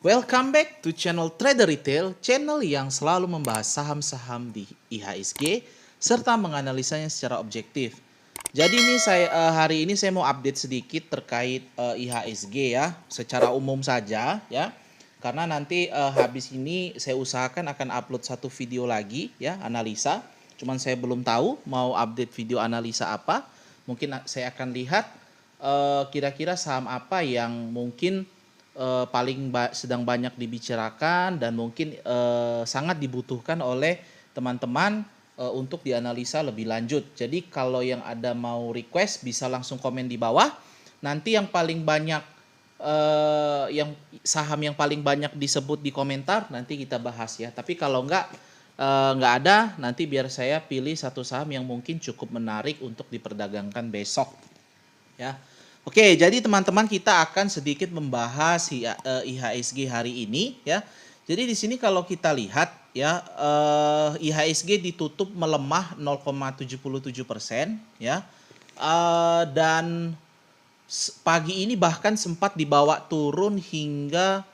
Welcome back to channel Trader Retail, channel yang selalu membahas saham-saham di IHSG serta menganalisanya secara objektif. Jadi ini hari ini saya mau update sedikit terkait IHSG ya, secara umum saja ya. Karena nanti habis ini saya usahakan akan upload satu video lagi ya, analisa. Cuman saya belum tahu mau update video analisa apa. Mungkin saya akan lihat kira-kira saham apa yang mungkin sedang banyak dibicarakan dan mungkin sangat dibutuhkan oleh teman-teman untuk dianalisa lebih lanjut. Jadi kalau yang ada mau request bisa langsung komen di bawah. Nanti yang paling banyak saham yang paling banyak disebut di komentar nanti kita bahas ya. Tapi kalau nggak ada, nanti biar saya pilih satu saham yang mungkin cukup menarik untuk diperdagangkan besok ya. Oke, jadi teman-teman kita akan sedikit membahas IHSG hari ini ya. Jadi di sini kalau kita lihat ya, IHSG ditutup melemah 0,77% ya. Dan pagi ini bahkan sempat dibawa turun hingga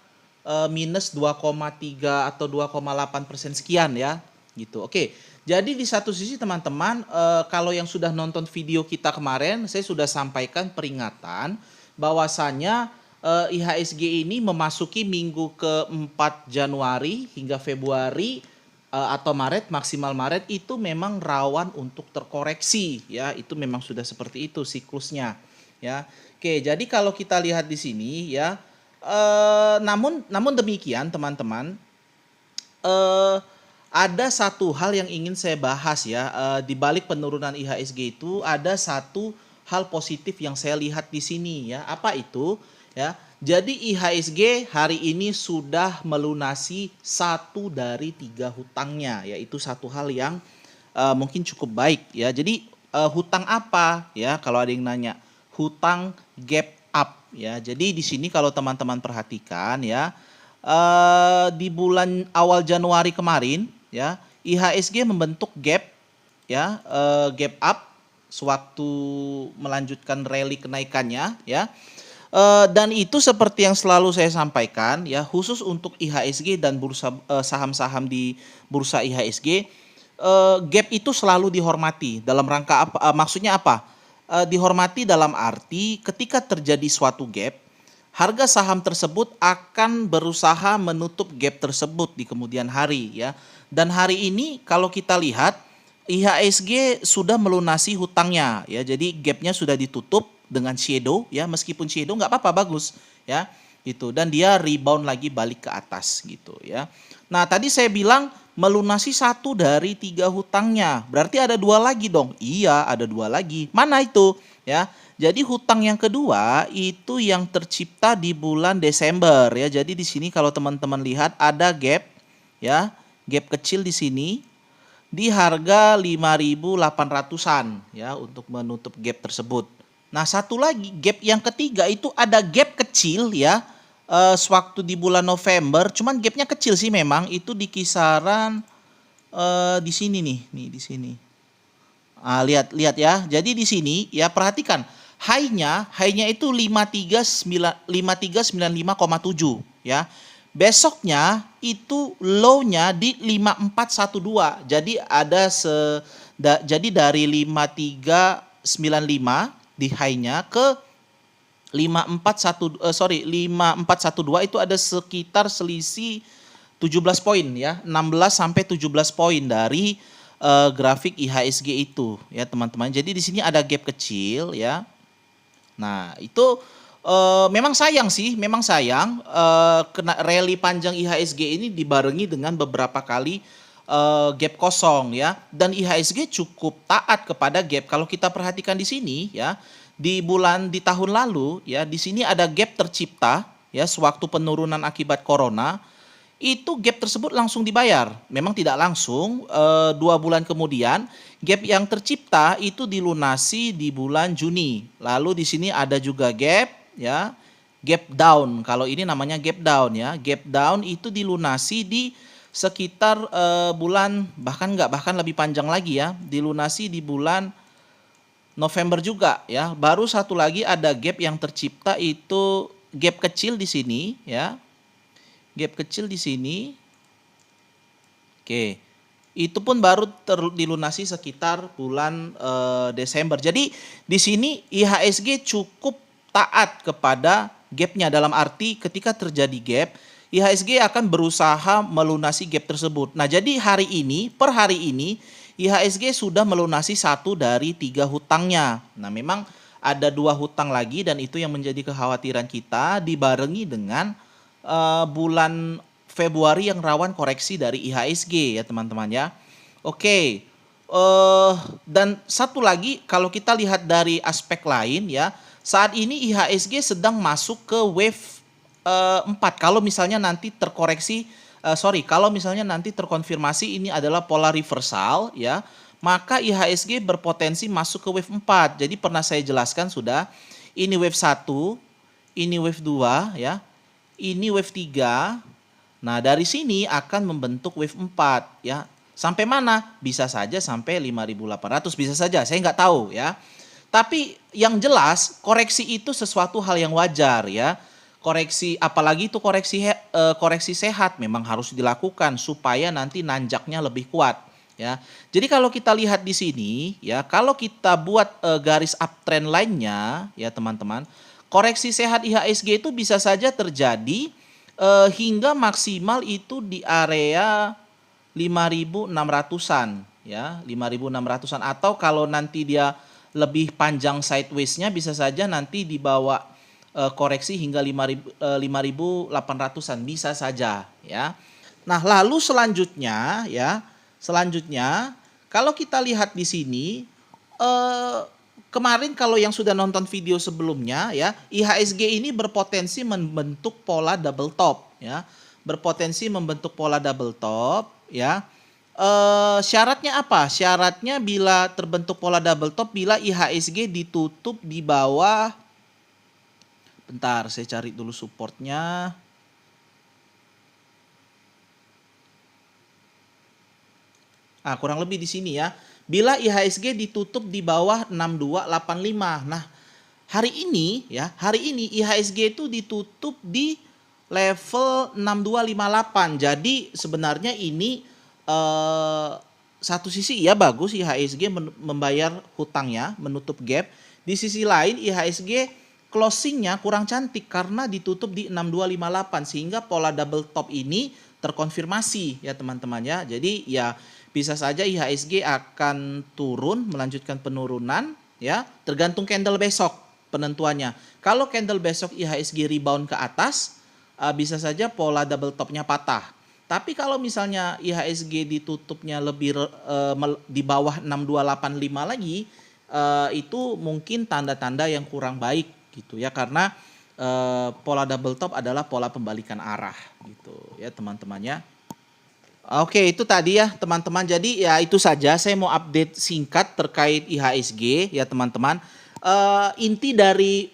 minus 2,3 atau 2,8% sekian ya gitu. Oke, jadi di satu sisi teman-teman, kalau yang sudah nonton video kita kemarin, saya sudah sampaikan peringatan bahwasanya IHSG ini memasuki minggu ke-4 Januari hingga Februari atau Maret, maksimal Maret itu memang rawan untuk terkoreksi ya, itu memang sudah seperti itu siklusnya ya. Oke, jadi kalau kita lihat di sini ya, namun demikian teman-teman, ada satu hal yang ingin saya bahas ya, di balik penurunan IHSG itu ada satu hal positif yang saya lihat di sini ya. Apa itu? Ya. Jadi IHSG hari ini sudah melunasi 1 dari 3 hutangnya, yaitu satu hal yang mungkin cukup baik ya. Jadi hutang apa ya? Kalau ada yang nanya, hutang gap up ya. Jadi di sini kalau teman-teman perhatikan ya, di bulan awal Januari kemarin ya, IHSG membentuk gap ya, gap up sewaktu melanjutkan rally kenaikannya ya. Dan itu seperti yang selalu saya sampaikan ya, khusus untuk IHSG dan bursa saham-saham di bursa IHSG, gap itu selalu dihormati. Dalam rangka apa? Maksudnya apa? Dihormati dalam arti ketika terjadi suatu gap, harga saham tersebut akan berusaha menutup gap tersebut di kemudian hari ya. Dan hari ini kalau kita lihat IHSG sudah melunasi hutangnya ya. Jadi gapnya sudah ditutup dengan shadow ya, meskipun shadow nggak apa-apa, bagus ya gitu. Dan dia rebound lagi balik ke atas gitu ya. Nah tadi saya bilang melunasi 1 dari 3 hutangnya, berarti ada 2 lagi dong. Iya, ada 2 lagi. Mana itu ya? Jadi hutang yang kedua itu yang tercipta di bulan Desember ya. Jadi di sini kalau teman-teman lihat ada gap ya, gap kecil di sini di harga 5.800-an ya untuk menutup gap tersebut. Nah, satu lagi gap yang ketiga itu ada gap kecil ya, sewaktu di bulan November, cuman gapnya kecil sih memang, itu di kisaran di sini nih di sini. Lihat ya. Jadi di sini ya perhatikan high-nya itu 5395,7 ya. Besoknya itu low-nya di 5412. Jadi jadi dari 5395 di high-nya ke 5412 itu ada sekitar selisih 17 poin ya, 16 sampai 17 poin dari grafik IHSG itu ya teman-teman. Jadi di sini ada gap kecil ya. Nah, itu memang sayang sih, memang sayang kena rally panjang IHSG ini dibarengi dengan beberapa kali gap kosong ya, dan IHSG cukup taat kepada gap. Kalau kita perhatikan di sini ya, di tahun lalu ya, di sini ada gap tercipta ya sewaktu penurunan akibat corona, itu gap tersebut langsung dibayar. Memang tidak langsung, 2 bulan kemudian gap yang tercipta itu dilunasi di bulan Juni. Lalu di sini ada juga gap ya, gap down. Kalau ini namanya gap down ya. Gap down itu dilunasi di sekitar bulan bahkan lebih panjang lagi ya, dilunasi di bulan November juga ya. Baru satu lagi ada gap yang tercipta, itu gap kecil di sini ya. gap kecil di sini. Oke. Itu pun baru dilunasi sekitar bulan Desember. Jadi di sini IHSG cukup taat kepada gapnya, dalam arti ketika terjadi gap, IHSG akan berusaha melunasi gap tersebut. Nah, jadi per hari ini IHSG sudah melunasi 1 dari 3 hutangnya. Nah, memang ada 2 hutang lagi dan itu yang menjadi kekhawatiran kita, dibarengi dengan bulan Februari yang rawan koreksi dari IHSG ya teman-teman ya. Oke, dan satu lagi kalau kita lihat dari aspek lain ya, saat ini IHSG sedang masuk ke wave 4. Kalau misalnya nanti kalau misalnya nanti terkonfirmasi ini adalah pola reversal ya, maka IHSG berpotensi masuk ke wave 4. Jadi pernah saya jelaskan sudah, ini wave 1, ini wave 2 ya, ini wave 3. Nah, dari sini akan membentuk wave 4 ya. Sampai mana? Bisa saja sampai 5.800, bisa saja, saya nggak tahu ya. Tapi yang jelas koreksi itu sesuatu hal yang wajar ya. Koreksi, apalagi itu koreksi sehat, memang harus dilakukan supaya nanti nanjaknya lebih kuat ya. Jadi kalau kita lihat di sini ya, kalau kita buat garis uptrend lainnya ya teman-teman, koreksi sehat IHSG itu bisa saja terjadi hingga maksimal itu di area 5.600-an ya, 5.600-an, atau kalau nanti dia lebih panjang sideways-nya bisa saja nanti dibawa koreksi hingga 5.800-an bisa saja ya. Nah, lalu selanjutnya kalau kita lihat di sini kemarin kalau yang sudah nonton video sebelumnya ya, IHSG ini berpotensi membentuk pola double top ya. Berpotensi membentuk pola double top ya. Syaratnya apa? Syaratnya bila terbentuk pola double top bila IHSG ditutup di bawah, bentar saya cari dulu supportnya. Kurang lebih di sini ya. Bila IHSG ditutup di bawah 6285. Nah, hari ini IHSG itu ditutup di level 6258. Jadi sebenarnya ini satu sisi ya bagus IHSG membayar hutangnya, menutup gap. Di sisi lain IHSG closingnya kurang cantik karena ditutup di 6258 sehingga pola double top ini terkonfirmasi ya teman-teman ya. Jadi ya bisa saja IHSG akan turun, melanjutkan penurunan ya, tergantung candle besok penentuannya. Kalau candle besok IHSG rebound ke atas, bisa saja pola double topnya patah. Tapi kalau misalnya IHSG ditutupnya lebih di bawah 6285 lagi, itu mungkin tanda-tanda yang kurang baik gitu ya, karena pola double top adalah pola pembalikan arah gitu ya teman-teman ya. Oke, itu tadi ya teman-teman. Jadi ya itu saja saya mau update singkat terkait IHSG ya teman-teman. Inti dari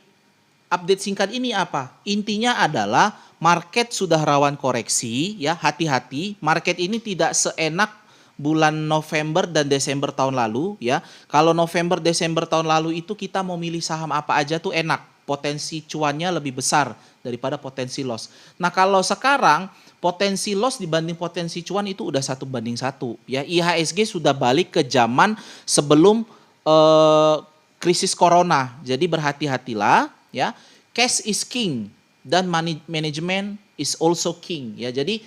update singkat ini apa? Intinya adalah market sudah rawan koreksi ya, hati-hati. Market ini tidak seenak bulan November dan Desember tahun lalu ya. Kalau November Desember tahun lalu itu kita mau milih saham apa aja tuh enak, potensi cuannya lebih besar daripada potensi loss. Nah, kalau sekarang potensi loss dibanding potensi cuan itu udah 1:1 ya. IHSG sudah balik ke zaman sebelum krisis corona. Jadi berhati-hatilah ya. Cash is king dan money management is also king ya. Jadi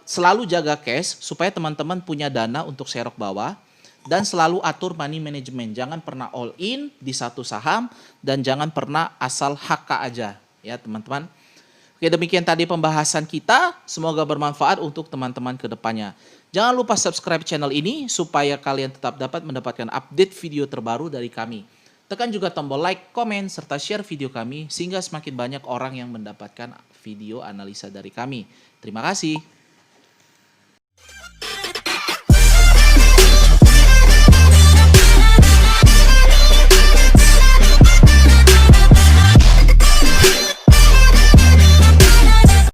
selalu jaga cash supaya teman-teman punya dana untuk serok bawah, dan selalu atur money management. Jangan pernah all in di satu saham dan jangan pernah asal HK aja ya teman-teman. Oke, demikian tadi pembahasan kita. Semoga bermanfaat untuk teman-teman ke depannya. Jangan lupa subscribe channel ini supaya kalian tetap dapat mendapatkan update video terbaru dari kami. Tekan juga tombol like, komen, serta share video kami sehingga semakin banyak orang yang mendapatkan video analisa dari kami. Terima kasih.